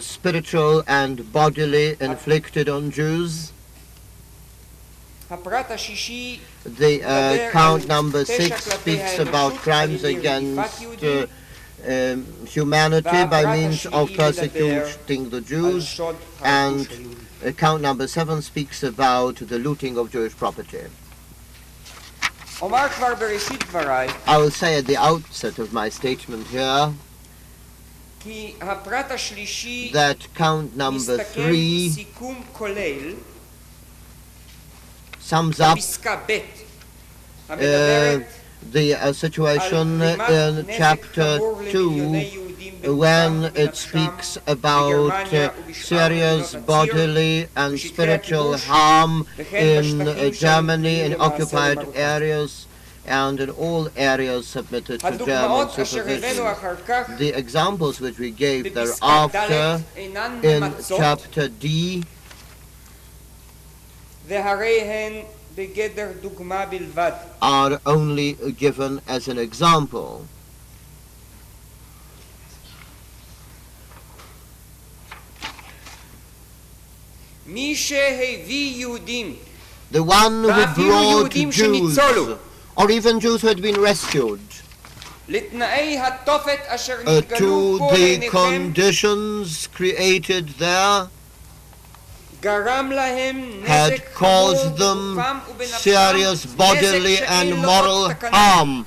spiritual and bodily inflicted on Jews. The count number 6 speaks about crimes against humanity by means of persecuting the Jews, and count number 7 speaks about the looting of Jewish property. I will say at the outset of my statement here that count number 3 sums up the situation in chapter 2 when it speaks about serious bodily and spiritual harm in Germany, in occupied areas, and in all areas submitted to German supervision. The examples which we gave thereafter in chapter D are only given as an example. The one who brought Jews, or even Jews who had been rescued, to the conditions created there, had caused them serious bodily and moral harm,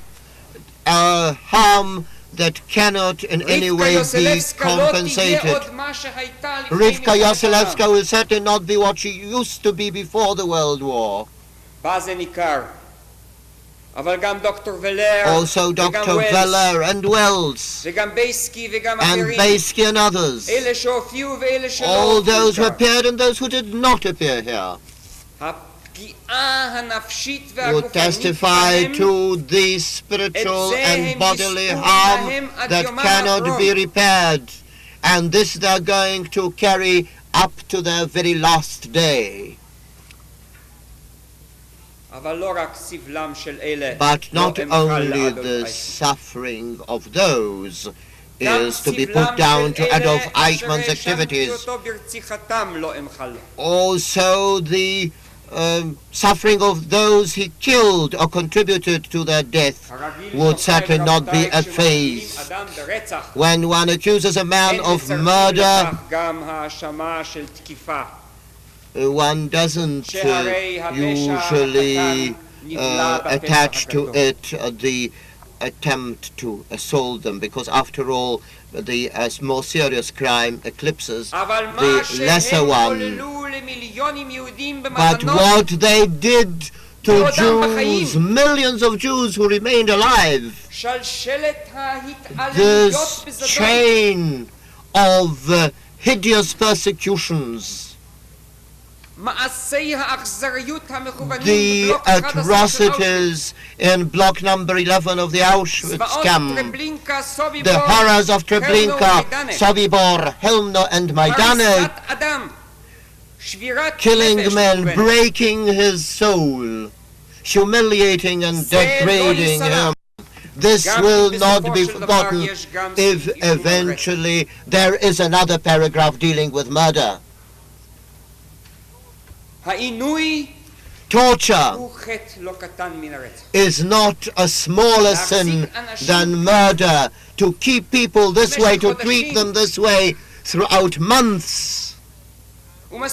a harm that cannot in any way be compensated. Rivka Yoselevska will certainly not be what she used to be before the World War. Also Dr. Veller and Wells, and Beisky and others, all those who appeared and those who did not appear here, would testify to the spiritual and bodily harm that cannot be repaired, and this they're going to carry up to their very last day. But not only the suffering of those is to be put down to Adolf Eichmann's activities, also the suffering of those he killed or contributed to their death would certainly not be effaced. When one accuses a man of murder, one doesn't usually attach to it the attempt to assault them, because after all the more serious crime eclipses the lesser one. But what they did to Jews, millions of Jews who remained alive, this chain of hideous persecutions, the atrocities in block number 11 of the Auschwitz camp, the horrors of Treblinka, Sobibor, Helmno and Majdanek, killing men, breaking his soul, humiliating and degrading him. This will not be forgotten if eventually there is another paragraph dealing with murder. Torture is not a smaller sin than murder. To keep people this way, to treat them this way throughout months. And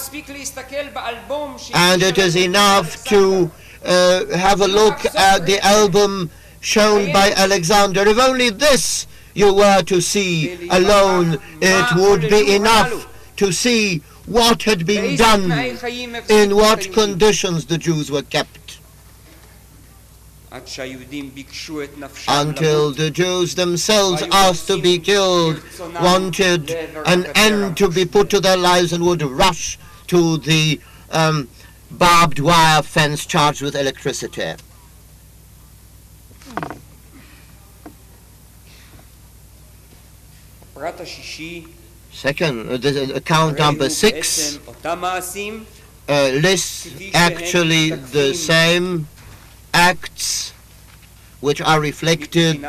it is enough to have a look at the album shown by Alexander. If only this you were to see alone, it would be enough to see what had been done, in what conditions the Jews were kept, until the Jews themselves asked to be killed, wanted an end to be put to their lives, and would rush to the barbed wire fence charged with electricity. Second, account number 6 lists actually the same acts which are reflected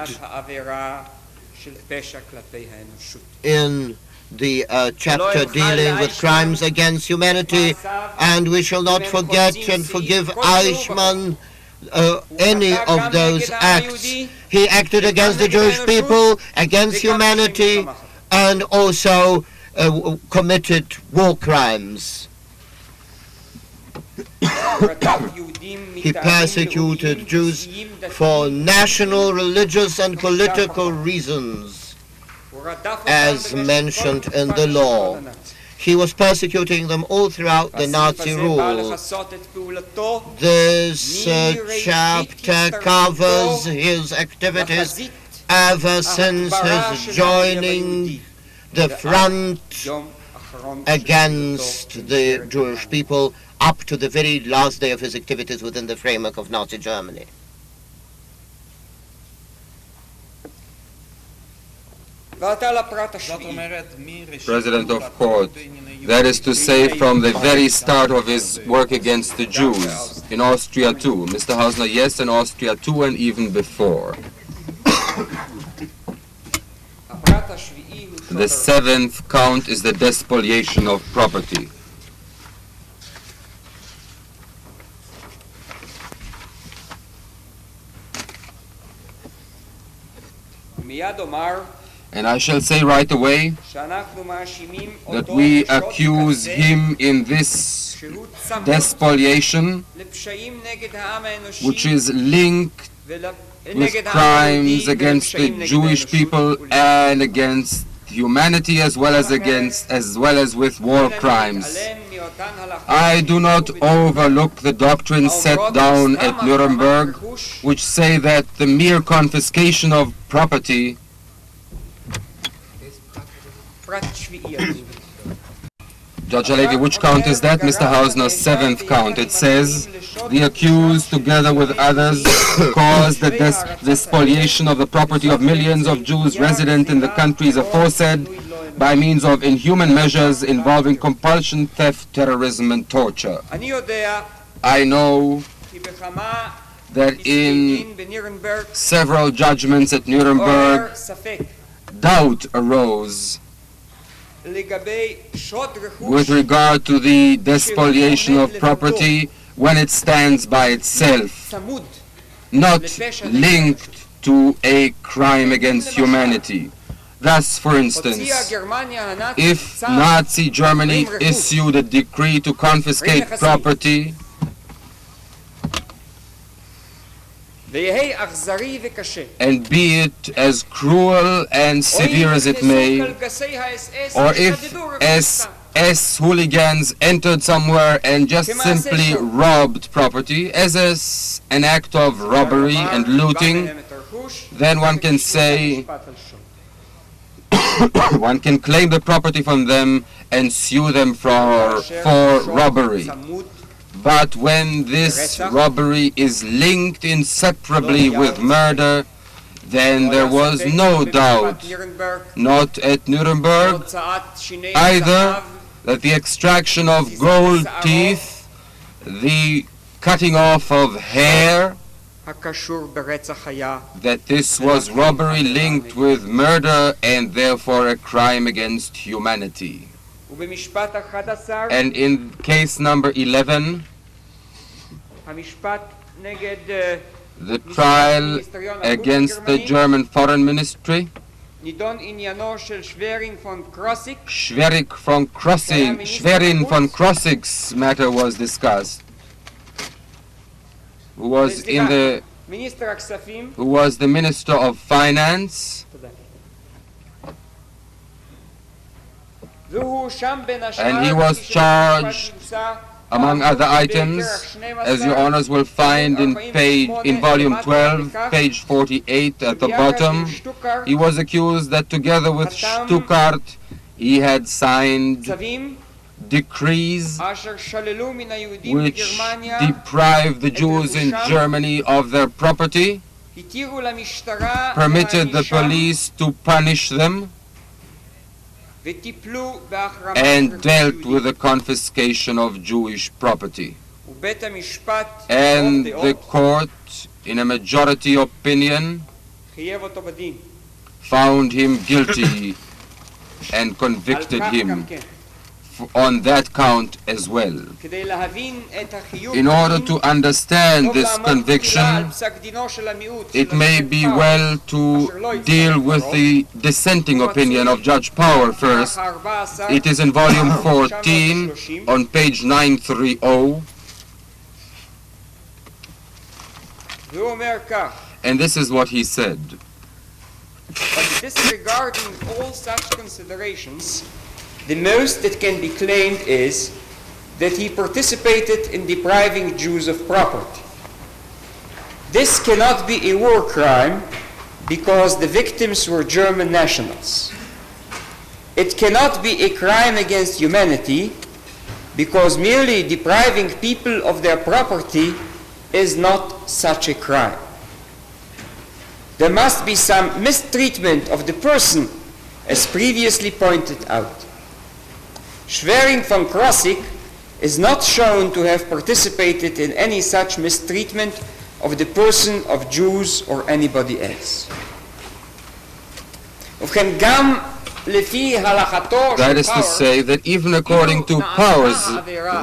in the chapter dealing with crimes against humanity, and we shall not forget and forgive Eichmann any of those acts. He acted against the Jewish people, against humanity, and also committed war crimes. He persecuted Jews for national, religious, and political reasons, as mentioned in the law. He was persecuting them all throughout the Nazi rule. This chapter covers his activities ever since his joining the front against the Jewish people up to the very last day of his activities within the framework of Nazi Germany. President of Court, that is to say, from the very start of his work against the Jews, in Austria too. Mr. Hausner, yes, in Austria too, and even before. The seventh count is the despoliation of property. And I shall say right away that we accuse him in this despoliation, which is linked with crimes against the Jewish people and against humanity, as well as with war crimes. I do not overlook the doctrines set down at Nuremberg, which say that the mere confiscation of property Judge Alevi, which count is that? Mr. Hausner's seventh count. It says, the accused, together with others, caused the despoliation of the property of millions of Jews resident in the countries aforesaid by means of inhuman measures involving compulsion, theft, terrorism, and torture. I know that in several judgments at Nuremberg, doubt arose with regard to the despoliation of property when it stands by itself, not linked to a crime against humanity. Thus, for instance, if Nazi Germany issued a decree to confiscate property, and be it as cruel and severe as it may, or if SS hooligans entered somewhere and just simply robbed property as an act of robbery and looting, then one can say, one can claim the property from them and sue them for robbery. But when this robbery is linked inseparably with murder, then there was no doubt, not at Nuremberg either, that the extraction of gold teeth, the cutting off of hair, that this was robbery linked with murder and therefore a crime against humanity. And in case number 11, the trial against the German Foreign Ministry, Schwerin von Krossig's matter was discussed, who was the Minister of Finance, and he was charged, among other items, as your honors will find in volume 12, page 48 at the bottom. He was accused that together with Stuttgart he had signed decrees which deprived the Jews in Germany of their property, permitted the police to punish them, and dealt with the confiscation of Jewish property. And the court, in a majority opinion, found him guilty and convicted him on that count as well. In order to understand this conviction, it may be well to deal with the dissenting opinion of Judge Power first. It is in volume 14 on page 930. And this is what he said. But disregarding all such considerations, the most that can be claimed is that he participated in depriving Jews of property. This cannot be a war crime because the victims were German nationals. It cannot be a crime against humanity because merely depriving people of their property is not such a crime. There must be some mistreatment of the person, as previously pointed out. Schwerin von Krosigk is not shown to have participated in any such mistreatment of the person of Jews or anybody else. That is to say that even according to Power's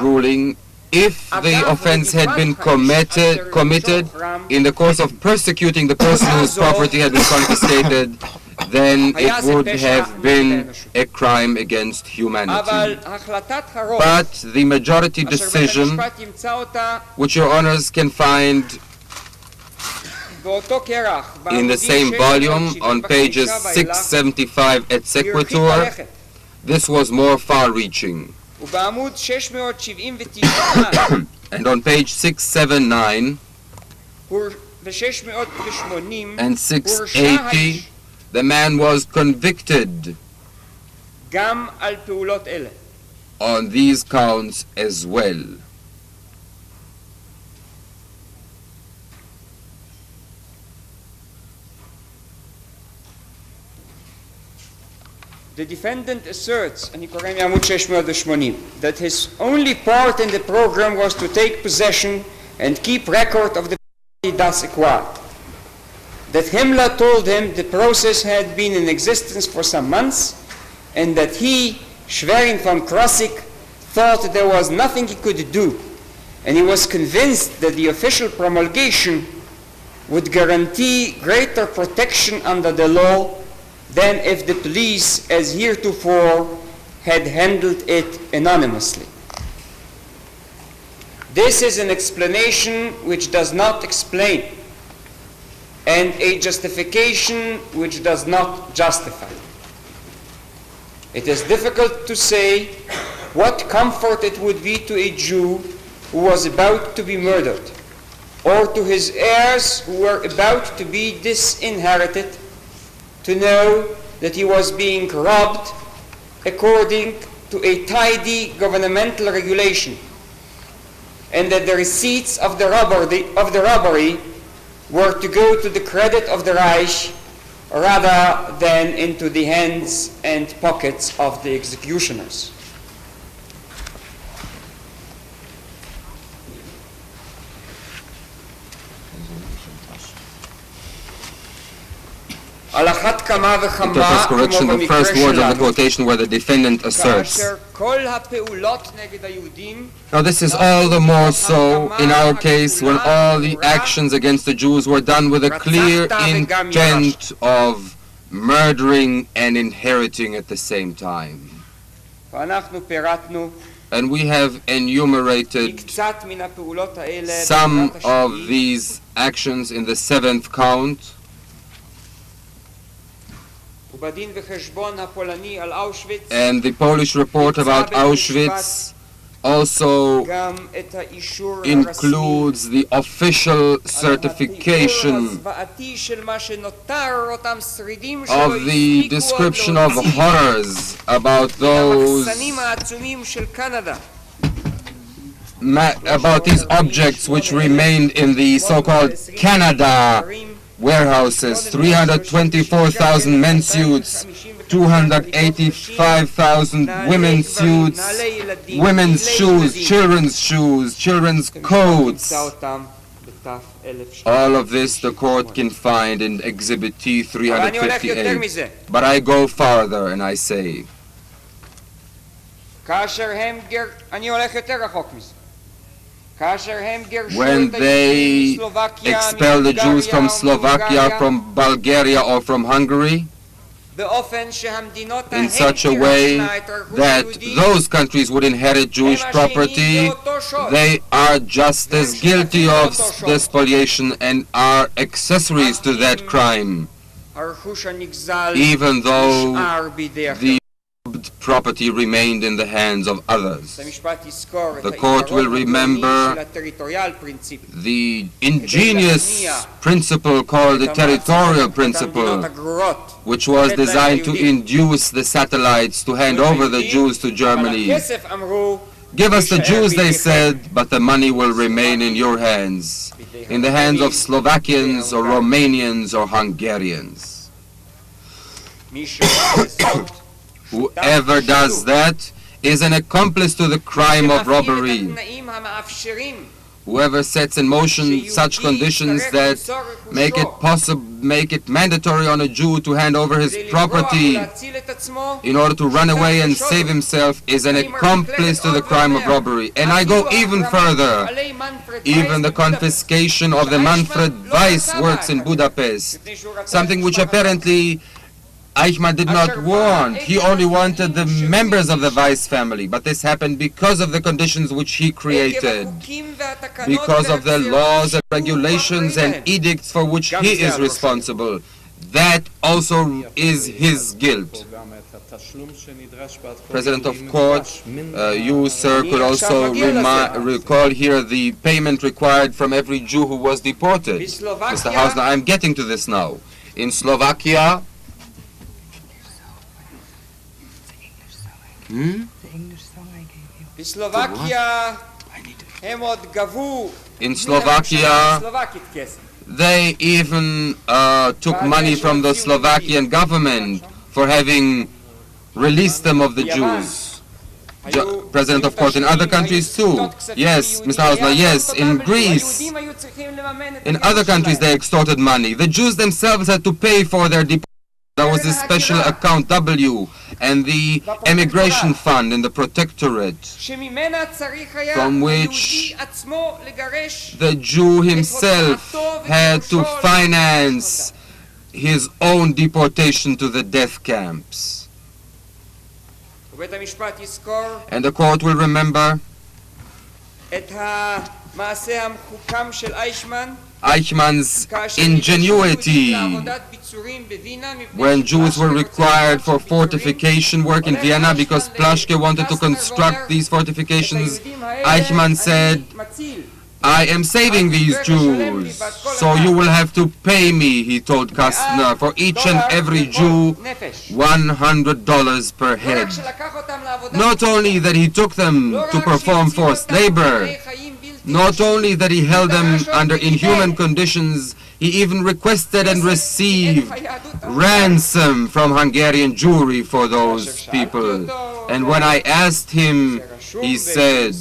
ruling, if the offense had been committed in the course of persecuting the person whose property had been confiscated, then it would have been a crime against humanity. But the majority decision, which your honors can find in the same volume on pages 675 et sequitur, this was more far-reaching. And on page 679 and 680, the man was convicted on these counts as well. The defendant asserts, that his only part in the program was to take possession and keep record of the das acquired. That Himmler told him the process had been in existence for some months, and that he, Schwerin von Krosigk, thought there was nothing he could do, and he was convinced that the official promulgation would guarantee greater protection under the law than if the police, as heretofore, had handled it anonymously. This is an explanation which does not explain, and a justification which does not justify. It is difficult to say what comfort it would be to a Jew who was about to be murdered, or to his heirs who were about to be disinherited, to know that he was being robbed according to a tidy governmental regulation, and that the receipts of the robbery were to go to the credit of the Reich rather than into the hands and pockets of the executioners. Interface correction, the first words of the quotation where the defendant asserts. Now this is all the more so in our case when all the actions against the Jews were done with a clear intent of murdering and inheriting at the same time. And we have enumerated some of these actions in the 7th count. And the Polish report about Auschwitz also includes the official certification of the description of horrors about those, about these objects which remained in the so-called Canada warehouses: 324,000 men's suits, 285,000 women's suits, women's shoes, children's coats. All of this the court can find in Exhibit T 358. But I go farther and I say, when they expel the Jews from Slovakia, from Bulgaria, or from Hungary, in such a way that those countries would inherit Jewish property, they are just as guilty of spoliation and are accessories to that crime, even though the property remained in the hands of others. The court will remember the ingenious principle called the territorial principle, which was designed to induce the satellites to hand over the Jews to Germany. Give us the Jews, they said, but the money will remain in your hands, in the hands of Slovakians or Romanians or Hungarians. Whoever does that is an accomplice to the crime of robbery. Whoever sets in motion such conditions that make it mandatory on a Jew to hand over his property in order to run away and save himself is an accomplice to the crime of robbery. And I go even further. Even the confiscation of the Manfred Weiss works in Budapest, something which apparently Eichmann did not want. He only wanted the members of the Weiss family, but this happened because of the conditions which he created, because of the laws and regulations and edicts for which he is responsible. That also is his guilt. President of Court, you, sir, could also recall here the payment required from every Jew who was deported. Mr. Hausner, I'm getting to this now. In Slovakia, The English song I gave you. in Slovakia, they even took money from the Slovakian government for having released them of the Jews. President of Court, in other countries too. Yes, Mr. Hausner, yes, in Greece. In other countries they extorted money. The Jews themselves had to pay for their deportation. There was a special account W and the emigration fund in the protectorate, from which the Jew himself had to finance his own deportation to the death camps. And the court will remember Eichmann's ingenuity when Jews were required for fortification work in Vienna because Plaschke wanted to construct these fortifications. Eichmann said, I am saving these Jews, so you will have to pay me, he told Kastner, for each and every Jew $100 per head. Not only that he took them to perform forced labor, not only that he held them under inhuman conditions, he even requested and received ransom from Hungarian Jewry for those people. And when I asked him, he said,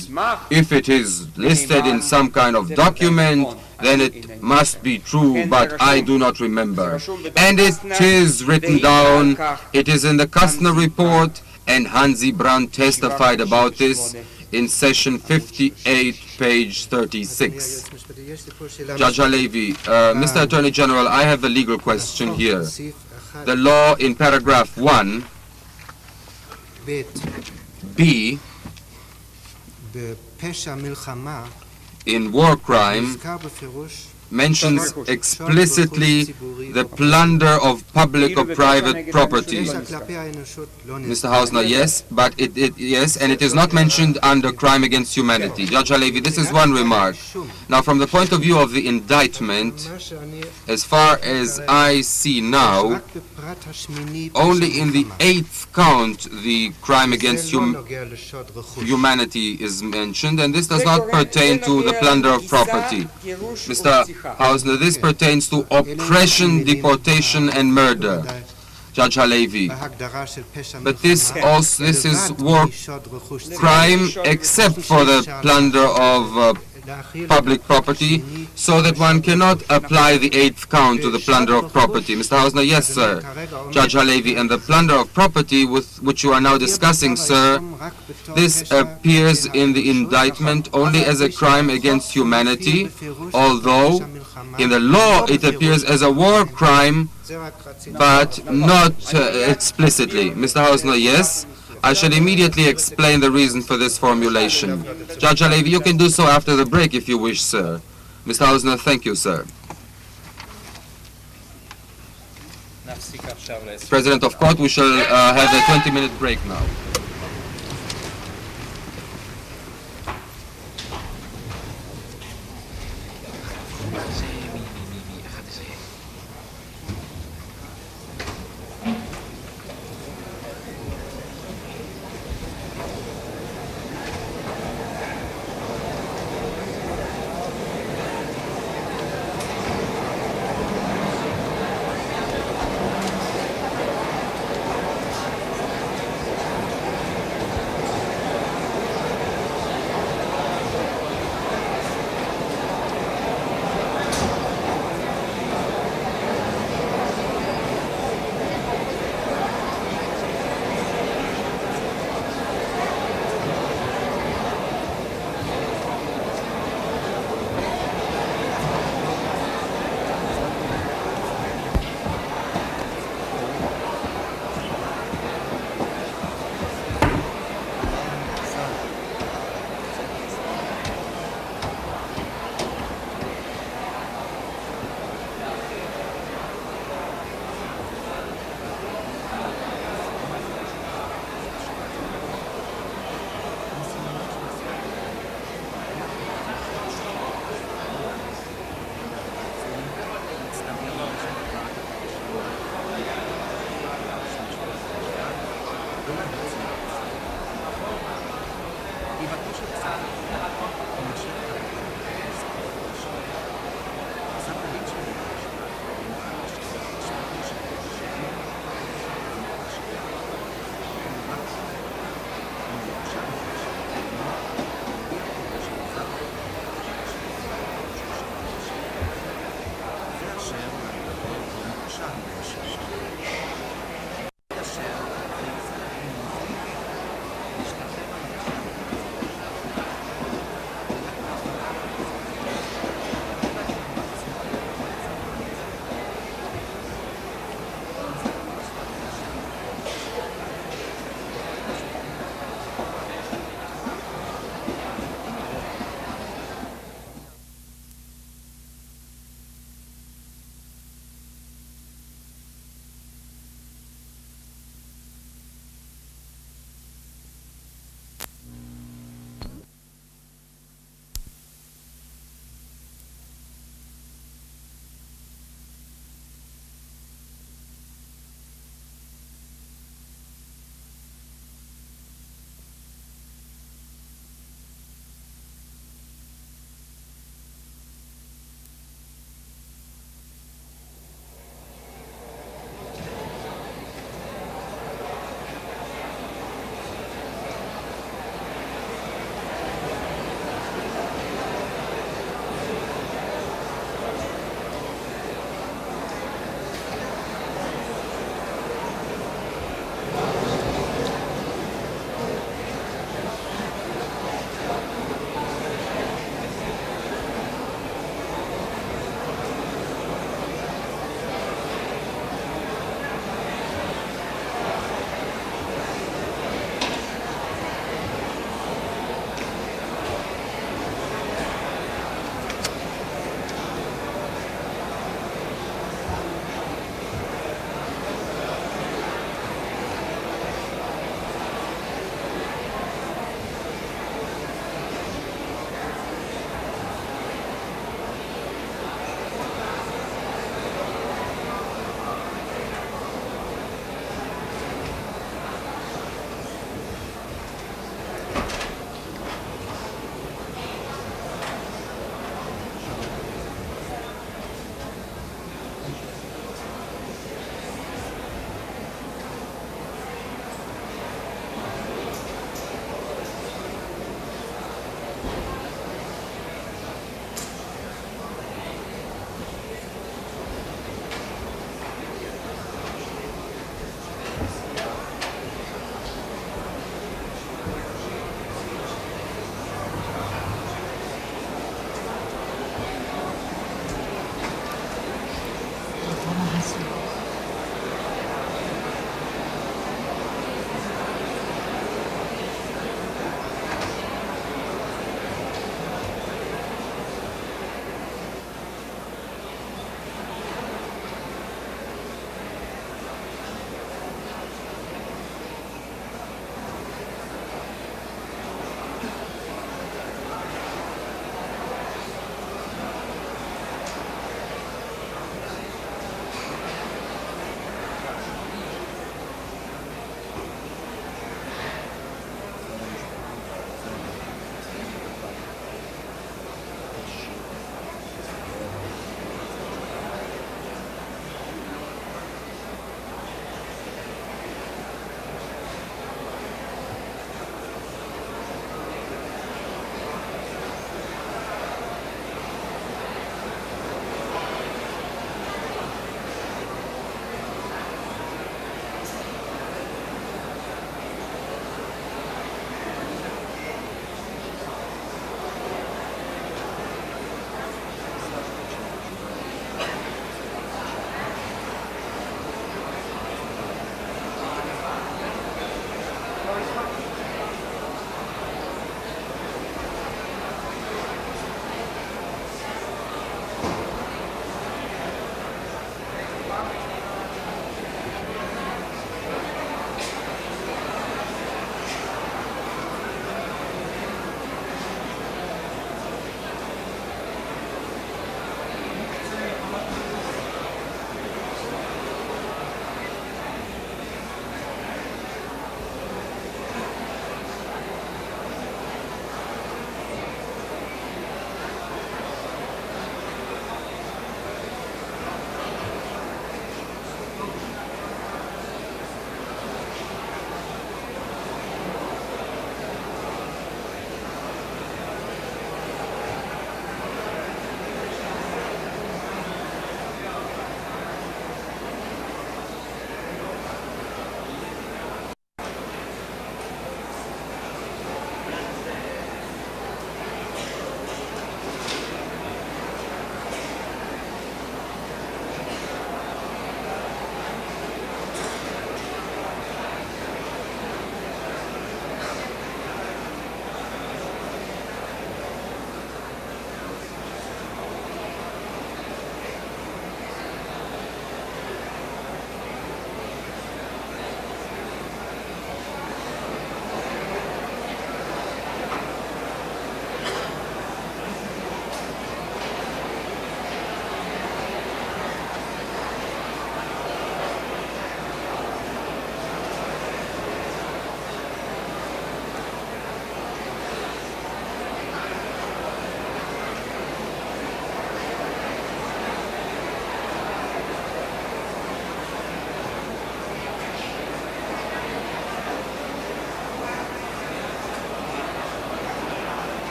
if it is listed in some kind of document, then it must be true, but I do not remember. And it is written down, it is in the Kastner report, and Hansi Brandt testified about this in session 58, page 36. Judge Halevi, Mr. Attorney General, I have a legal question here. The law in paragraph 1, B, in war crime, mentions explicitly the plunder of public or private property. Mr. Hausner, yes, but yes, and it is not mentioned under crime against humanity. Judge Halevi, this is one remark. Now, from the point of view of the indictment, as far as I see now, only in the 8th count the crime against humanity is mentioned, and this does not pertain to the plunder of property. Mr. Hausner, this pertains to oppression, deportation, and murder. Judge Halevi. But this is war crime except for the plunder of public property, so that one cannot apply the eighth count to the plunder of property. Mr. Hausner, yes, sir. Judge Halevi, and the plunder of property with which you are now discussing, sir, this appears in the indictment only as a crime against humanity, although in the law it appears as a war crime, but not explicitly. Mr. Hausner, yes. I shall immediately explain the reason for this formulation. Judge Halevi, you can do so after the break if you wish, sir. Mr. Hausner, thank you, sir. President of Court, we shall have a 20-minute break now.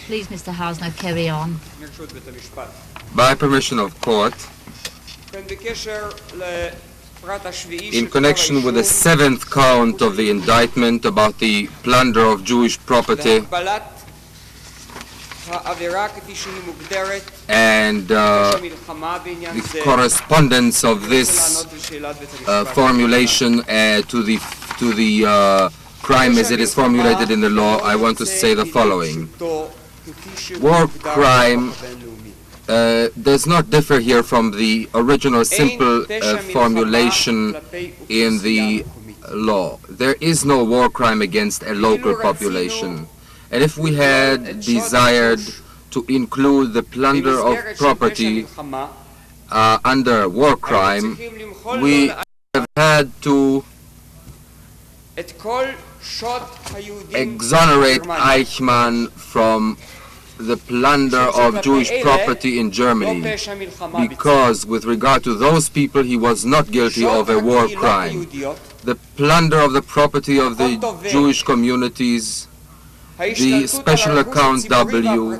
Please, Mr. Hausner, carry on. By permission of court, in connection with the 7th count of the indictment about the plunder of Jewish property and the correspondence of this formulation to the crime as it is formulated in the law, I want to say the following. War crime does not differ here from the original simple formulation in the law. There is no war crime against a local population. And if we had desired to include the plunder of property under war crime, we have had to exonerate Eichmann from the plunder of Jewish property in Germany, because with regard to those people he was not guilty of a war crime. The plunder of the property of the Jewish communities, the special account W,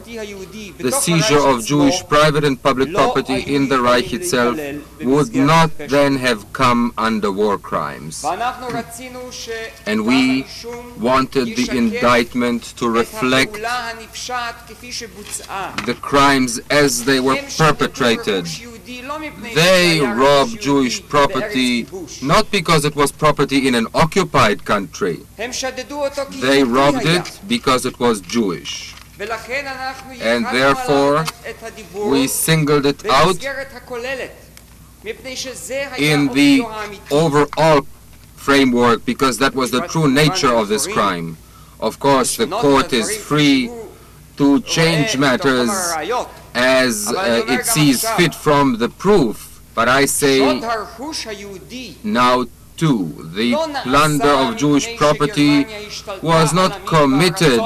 the seizure of Jewish private and public property in the Reich itself would not then have come under war crimes. And we wanted the indictment to reflect the crimes as they were perpetrated. They robbed Jewish property not because it was property in an occupied country. They robbed it because it was Jewish. And therefore, we singled it out in the overall framework because that was the true nature of this crime. Of course, the court is free to change matters as it sees fit from the proof, but I say now too, the plunder of Jewish property was not committed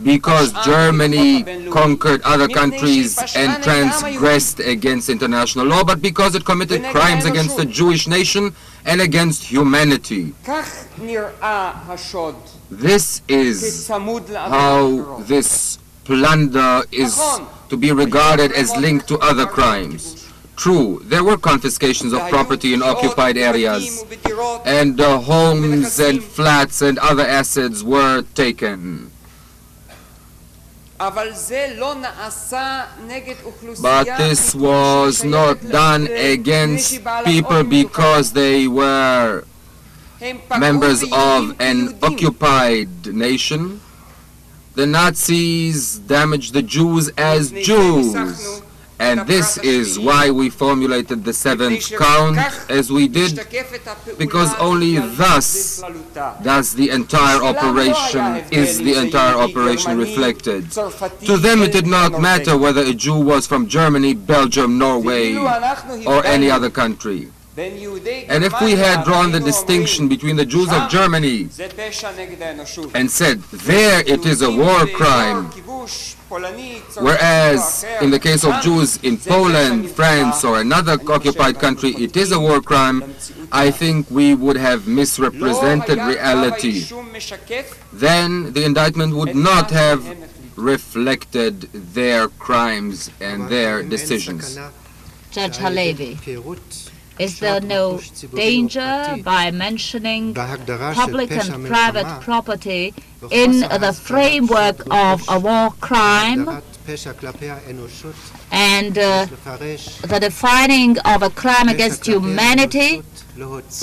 because Germany conquered other countries and transgressed against international law, but because it committed crimes against the Jewish nation and against humanity. This is how this plunder is to be regarded as linked to other crimes. True, there were confiscations of property in occupied areas, and homes and flats and other assets were taken. But this was not done against people because they were members of an occupied nation. The Nazis damaged the Jews as Jews. And this is why we formulated the 7th count as we did, because only thus is the entire operation reflected. To them it did not matter whether a Jew was from Germany, Belgium, Norway, or any other country. And if we had drawn the distinction between the Jews of Germany and said, there it is a war crime, whereas in the case of Jews in Poland, France, or another occupied country, it is a war crime, I think we would have misrepresented reality. Then the indictment would not have reflected their crimes and their decisions. Judge Halevi, is there no danger by mentioning public and private property in the framework of a war crime and the defining of a crime against humanity,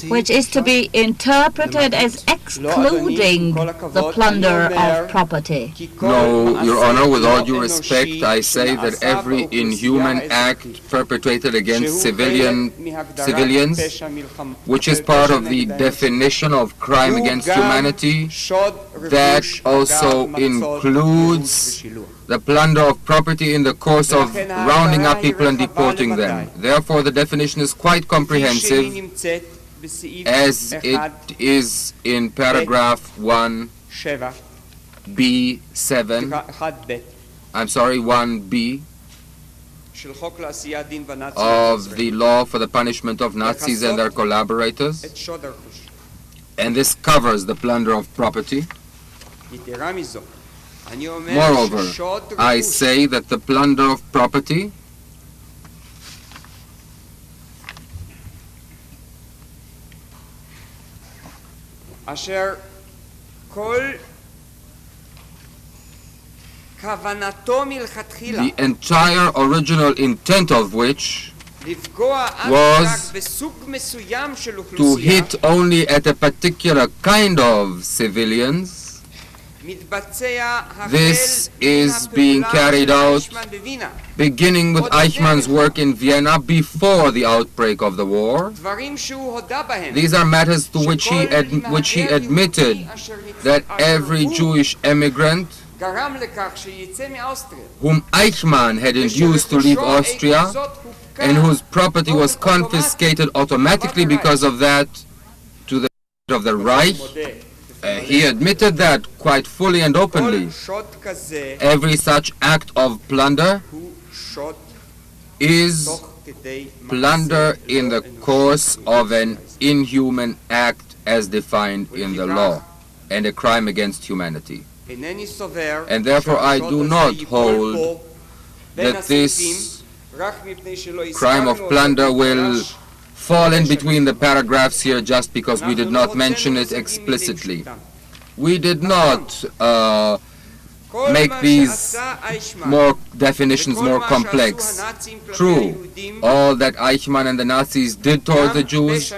which is to be interpreted as excluding the plunder of property? No, Your Honor, with all due respect, I say that every inhuman act perpetrated against civilians, which is part of the definition of crime against humanity, that also includes the plunder of property in the course of rounding up people and deporting them. Therefore, the definition is quite comprehensive, as it is in paragraph 1b7, I'm sorry, 1b of the law for the punishment of Nazis and their collaborators, and this covers the plunder of property. Moreover, I say that the plunder of property אשר כל כוונתו מלכתחילה the entire original intent of which לפגוע אך was רק בסוג מסוים של to אוכלוסייה hit only at a particular kind of civilians. מתבצע This החל is מן being הפעולה carried של out אייכמן בווינה. beginning with Eichmann's work in Vienna before the outbreak of the war. דברים שהוא הודה בהם. These are matters to which he admitted that every Jewish immigrant גרם לכך שיצא מאוסטריה. whom Eichmann had induced to leave Austria and whose property was confiscated automatically because of that to the of the Reich. He admitted that quite fully and openly. Every such act of plunder is plunder in the course of an inhuman act as defined in the law and a crime against humanity. And therefore I do not hold that this crime of plunder will fall in between the paragraphs here just because we did not mention it explicitly. We did not make these definitions more complex. True, all that Eichmann and the Nazis did toward the Jews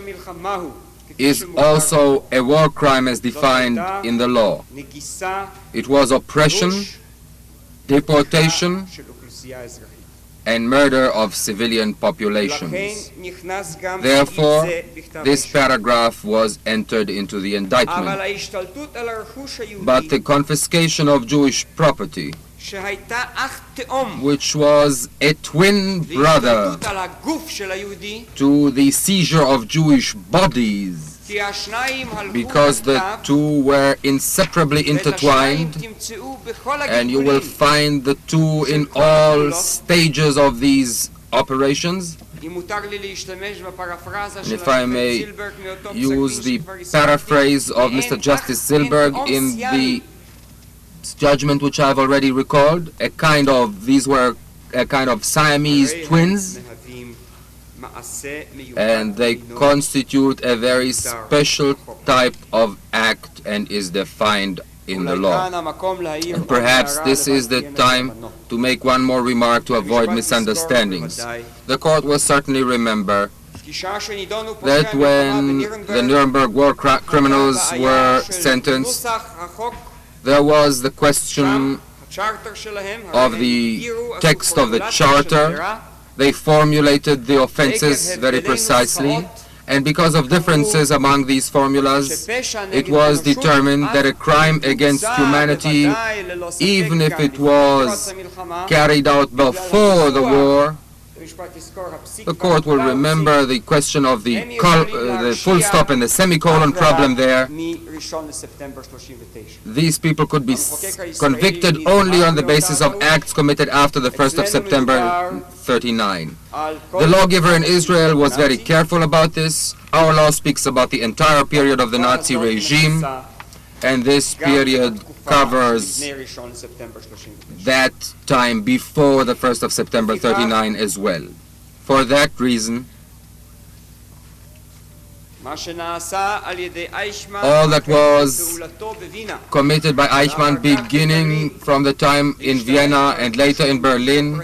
is also a war crime as defined in the law. It was oppression, deportation, and murder of civilian populations. Therefore, this paragraph was entered into the indictment. But the confiscation of Jewish property, which was a twin brother to the seizure of Jewish bodies, because the two were inseparably intertwined, and you will find the two in all stages of these operations. And if I may use the paraphrase of Mr. Justice Zilberg in the judgment which I've already recalled, these were a kind of Siamese twins, and they constitute a very special type of act and is defined in the law. And perhaps this is the time to make one more remark to avoid misunderstandings. The court will certainly remember that when the Nuremberg war criminals were sentenced, there was the question of the text of the charter. They formulated the offenses very precisely, and because of differences among these formulas, it was determined that a crime against humanity, even if it was carried out before the war, the court will remember the question of the full stop and the semicolon problem there. These people could be convicted only on the basis of acts committed after the 1st of September 39. The lawgiver in Israel was very careful about this. Our law speaks about the entire period of the Nazi regime, and this period covers that time before the 1st of September 39 as well. For that reason, all that was committed by Eichmann beginning from the time in Vienna and later in Berlin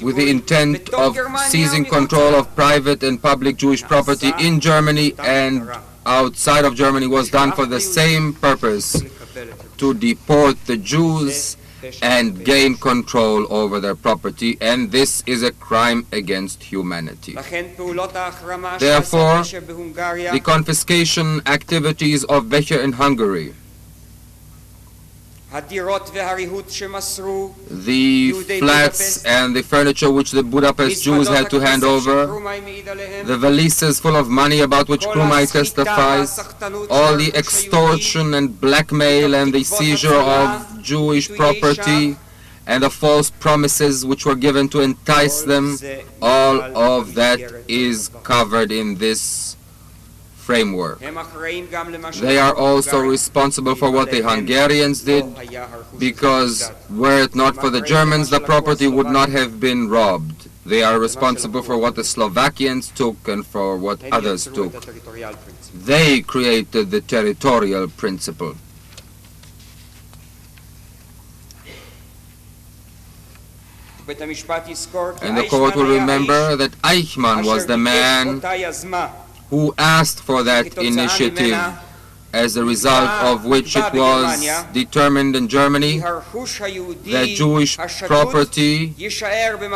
with the intent of seizing control of private and public Jewish property in Germany and outside of Germany was done for the same purpose, to deport the Jews and gain control over their property, and this is a crime against humanity. Therefore, the confiscation activities of Becher in Hungary, the flats and the furniture which the Budapest Jews had to hand over, the valises full of money about which Krumai testifies, all the extortion and blackmail and the seizure of Jewish property and the false promises which were given to entice them, all of that is covered in this framework. They are also responsible for what the Hungarians did, because were it not for the Germans, the property would not have been robbed. They are responsible for what the Slovakians took and for what others took. They created the territorial principle. And the court will remember that Eichmann was the man who asked for that initiative, as a result of which it was determined in Germany that Jewish property,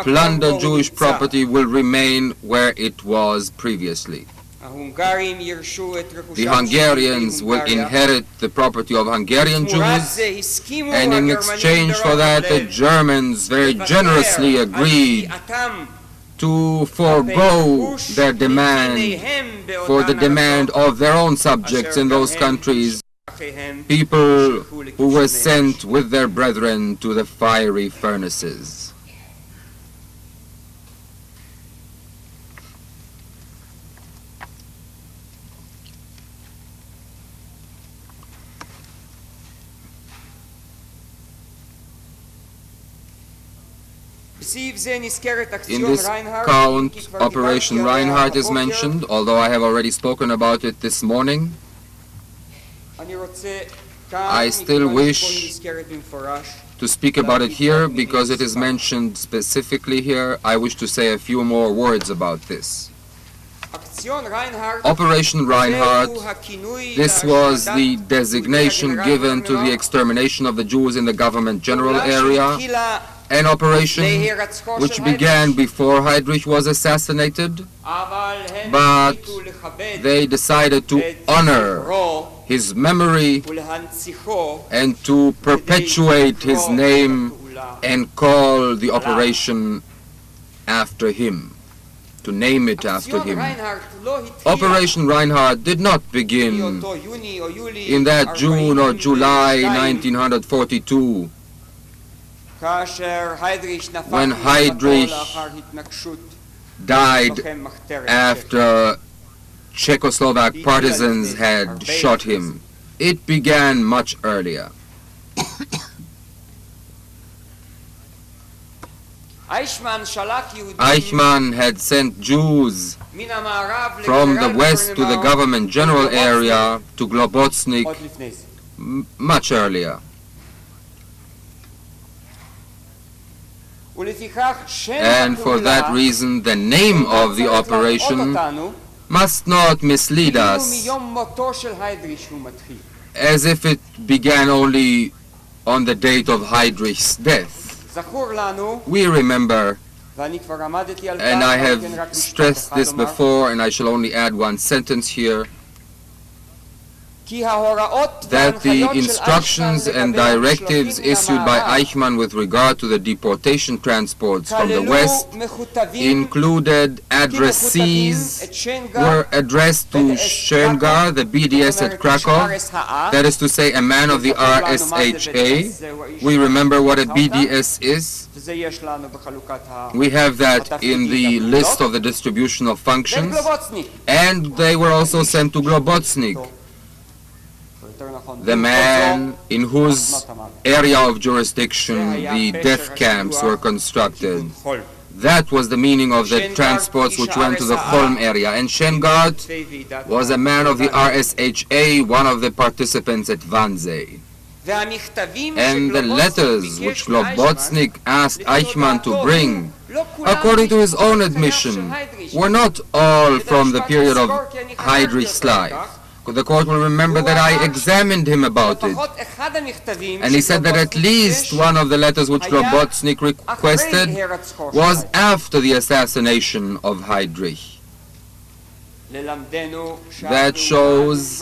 plundered Jewish property, will remain where it was previously. The Hungarians will inherit the property of Hungarian Jews, and in exchange for that, the Germans very generously agreed to forego their demand for the demand of their own subjects in those countries, people who were sent with their brethren to the fiery furnaces. In this count, Operation Reinhardt is mentioned, although I have already spoken about it this morning. I still wish to speak about it here because it is mentioned specifically here. I wish to say a few more words about this. Operation Reinhardt, this was the designation given to the extermination of the Jews in the government general area, an operation which began before Heydrich was assassinated, but they decided to honor his memory and to perpetuate his name and call the operation after him, to name it after him. Operation Reinhardt did not begin in that June or July 1942, when Heydrich died after Czechoslovak partisans had shot him. It began much earlier. Eichmann had sent Jews from the west to the government general area to Globocnik much earlier. And for that reason, the name of the operation must not mislead us as if it began only on the date of Heydrich's death. We remember, and I have stressed this before, and I shall only add one sentence here, that the instructions and directives issued by Eichmann with regard to the deportation transports from the West included addressees, were addressed to Schöngar, the BDS at Krakow, that is to say, a man of the RSHA. We remember what a BDS is. We have that in the list of the distribution of functions, and they were also sent to Globocnik, the man in whose area of jurisdiction the death camps were constructed. That was the meaning of the transports which went to the Holm area. And Schengard was a man of the RSHA, one of the participants at Wannsee. And the letters which Globocnik asked Eichmann to bring, according to his own admission, were not all from the period of Heydrich's life. The court will remember that I examined him about it, and he said that at least one of the letters which Globocnik requested was after the assassination of Heydrich. That shows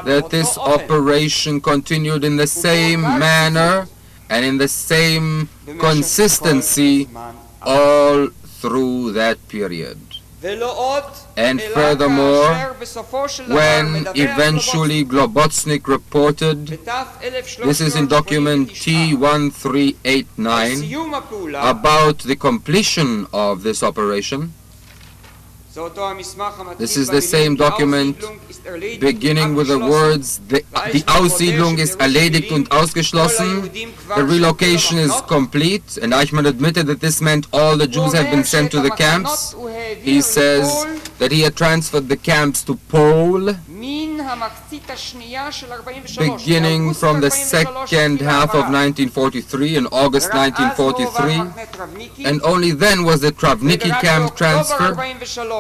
that this operation continued in the same manner and in the same consistency all through that period. And furthermore, when eventually Globocnik reported, this is in document T1389, about the completion of this operation, this is the same document beginning with the words, die Aussiedlung ist erledigt und ausgeschlossen, the relocation is complete, and Eichmann admitted that this meant all the Jews have been sent to the camps. He says that he had transferred the camps to Pole, beginning from the second half of 1943, in August 1943, and only then was the Travniki camp transferred,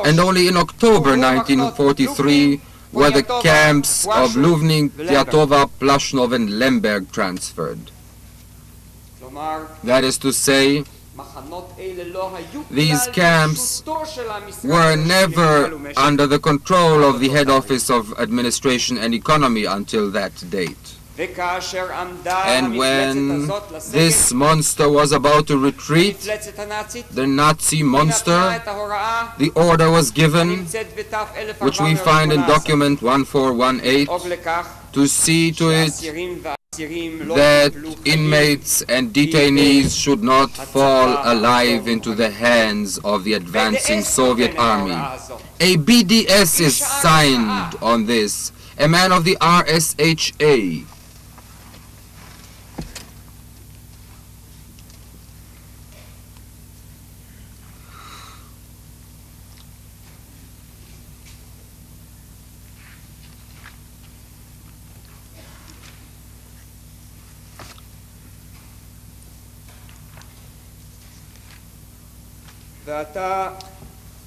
and only in October 1943 were the camps of Luvnik, Piatova, Plashnov, and Lemberg transferred. That is to say, these camps were never under the control of the head office of administration and economy until that date. And when this monster was about to retreat, the Nazi monster, the order was given, which we find in document 1418, to see to it that inmates and detainees should not fall alive into the hands of the advancing Soviet army. A BDS is signed on this, a man of the RSHA.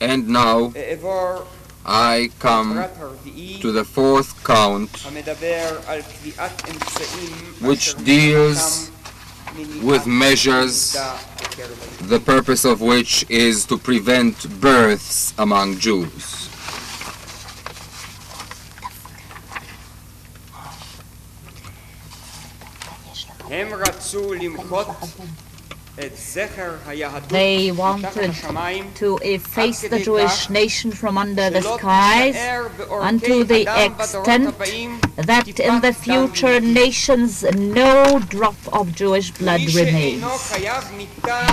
And now I come to the fourth count, which deals with measures, the purpose of which is to prevent births among Jews. They wanted to efface the Jewish nation from under the skies unto the extent that in the future nations no drop of Jewish blood remains.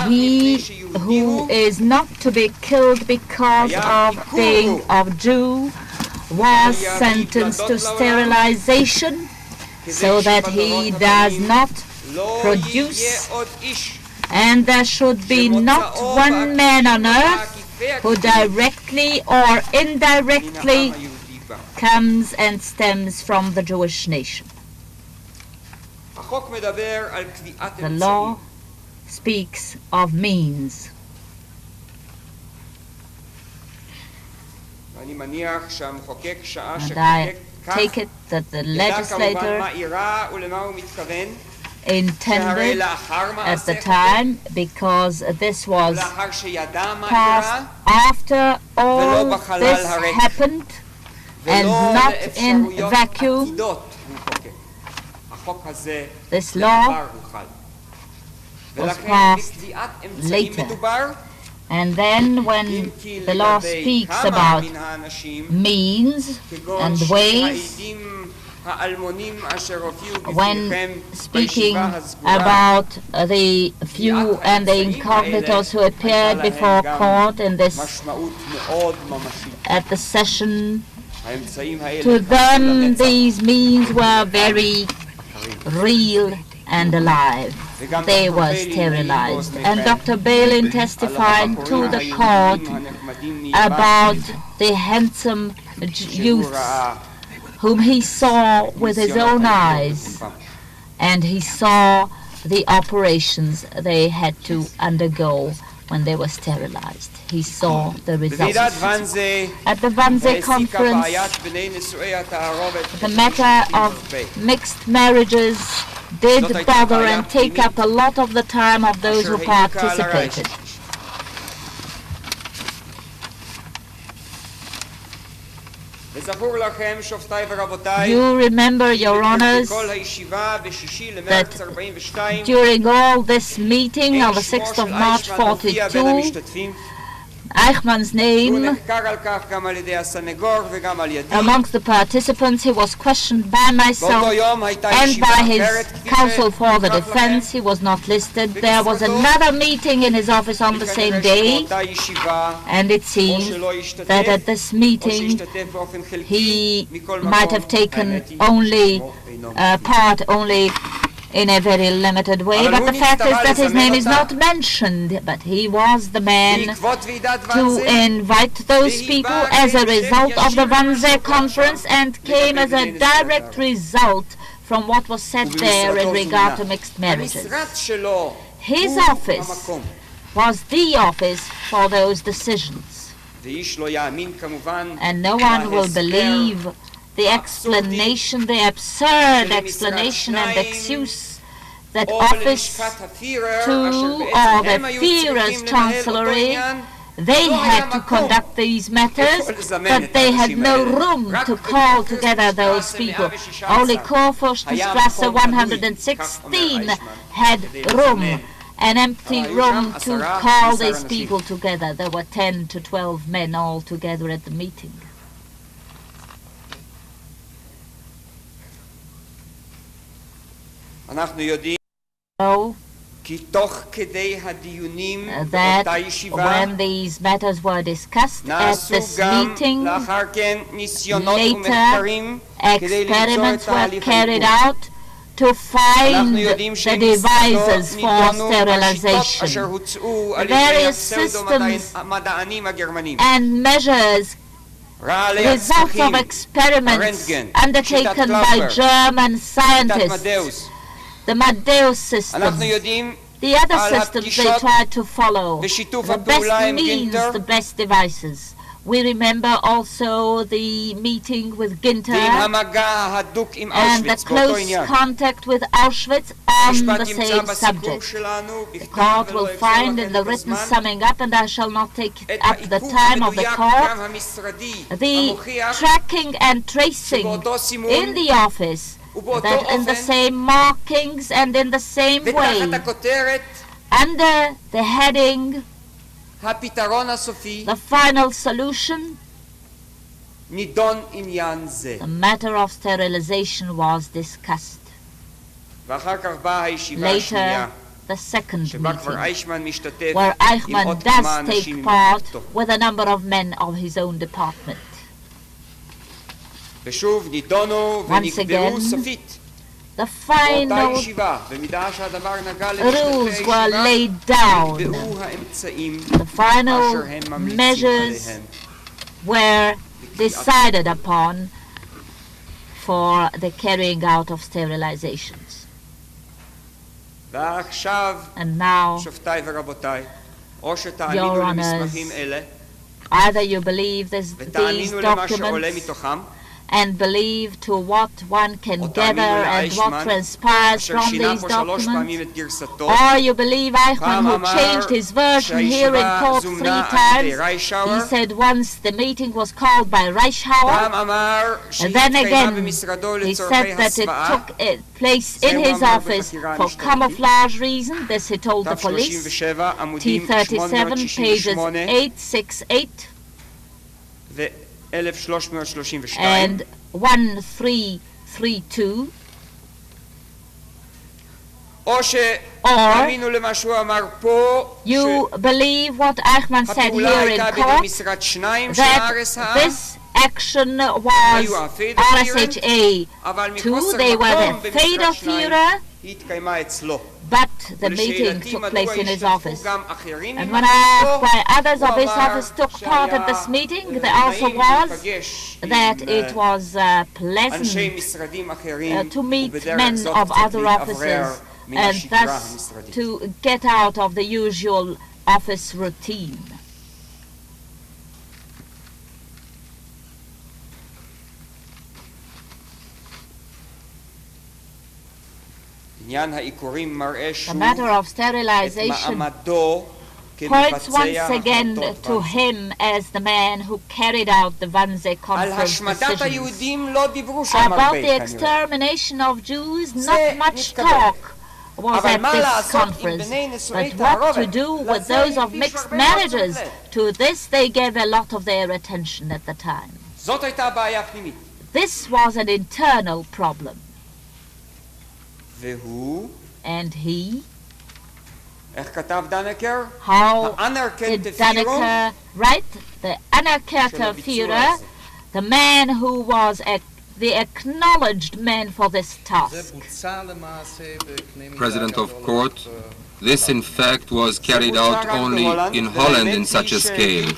He who is not to be killed because of being of Jew was sentenced to sterilization so that he does not produce, and there should be not one man on earth who directly or indirectly comes and stems from the Jewish nation. The law speaks of means. And I take it that the legislator intended at the time, because this was passed after all this happened and not in vacuum. This law was passed later. And then when the law speaks about means and ways, when speaking about the few and the incognitos who appeared before court in this at the session, to them these means were very real and alive. They were sterilized. And Dr. Balin testified to the court about the handsome youths whom he saw with his own eyes, and he saw the operations they had to undergo when they were sterilized. He saw the results. At the Wannsee conference, the matter of mixed marriages did bother and take up a lot of the time of those who participated. You remember, Your Honors, that during all this meeting on the 6th of March 42, Eichmann's name amongst the participants. He was questioned by myself and by his counsel for the defense. He was not listed. There was another meeting in his office on the same day, and it seems that at this meeting he might have taken only part only in a very limited way, but the fact is that his name is not mentioned. But he was the man to invite those people as a result of the Wannsee conference, and came as a direct result from what was said there in regard to mixed marriages. His office was the office for those decisions, and no one will believe the explanation, the absurd explanation and excuse that office to or the Führer's chancellery, they had to conduct these matters, but they had no room to call together those people. Only Kurfürstenstrasse 116 had room, an empty room to call these people together. There were 10 to 12 men all together at the meeting. So that when these matters were discussed at this meeting, later experiments were carried out to find the devices for sterilization. Various systems and measures, results of experiments undertaken by German scientists, the Matthäus system, the other systems they tried to follow, the best means, the best devices. We remember also the meeting with Ginter and the close contact with Auschwitz on the same subject. The court will find in the written summing up, and I shall not take up the time of the court, the tracking and tracing in the office, that in the same markings and in the same way, under the heading the final solution, the matter of sterilization was discussed. Later, the second meeting, where Eichmann does take part with a number of men of his own department. Once again, the final rules were laid down. The final measures were decided upon for the carrying out of sterilizations. And now, Your Honors, either you believe these documents and believe to what one can gather and what transpires from these documents, or you believe Eichmann, who changed his version here in court 3 times. He said once the meeting was called by Reichauer, and then again he said that it took place in his office for camouflage reason. This he told the police. T37, pages 868 and 1332, or you believe what Eichmann said here in court, that this action was RSHA 2, they were the Federführer, but the meeting took place in his office. And when I asked why others of his office took part at this meeting, the answer was that it was pleasant to meet men of other offices and thus to get out of the usual office routine. The matter of sterilization points once again to him as the man who carried out the Wannsee Conference decisions. About the extermination of Jews, not much talk was at this conference. But what to do with those of mixed marriages? To this they gave a lot of their attention at the time. This was an internal problem. And he, how did Dannecker write? The anerkannter Führer, the man who was the acknowledged man for this task. President of Court, this in fact was carried out only in Holland in such a scale.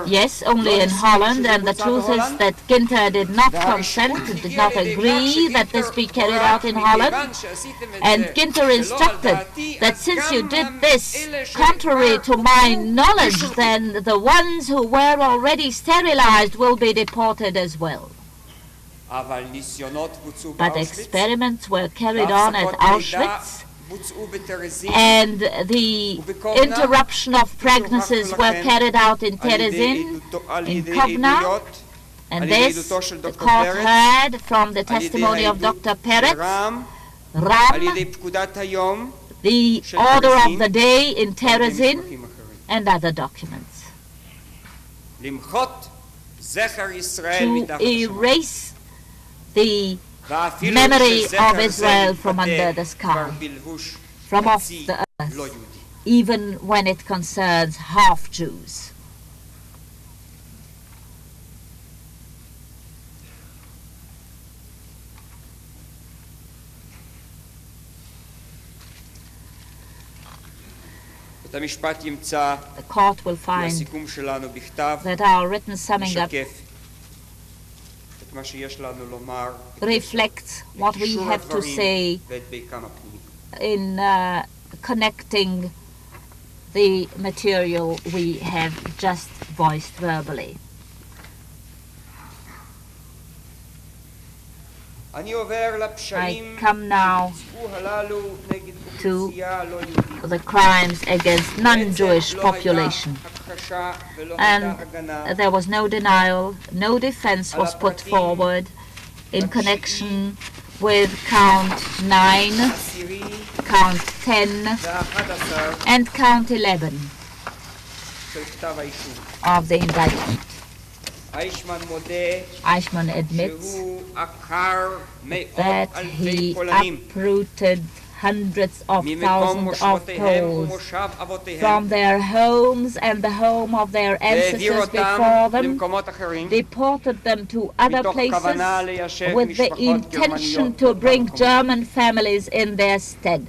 Yes, only in Holland, and the truth is that Ginter did not consent, did not agree that this be carried out in Holland, and Ginter instructed that since you did this contrary to my knowledge, then the ones who were already sterilized will be deported as well. But experiments were carried on at Auschwitz, and the interruption of pregnancies were carried out in Terezin, in Kovna, and this the court heard from the testimony of Dr. Peretz, Ram, the order of the day in Terezin, and other documents. To erase the memory of Israel from under the sky, from off the earth, even when it concerns half-Jews. The court will find that our written summing up reflects what we have to say in connecting the material we have just voiced verbally. I come now to the crimes against non-Jewish population. And there was no denial, no defense was put forward in connection with count 9, count 10, and count 11 of the indictment. Eichmann admits that he uprooted hundreds of thousands of Poles from their homes and the home of their ancestors before them, deported them to other places with the intention to bring German families in their stead.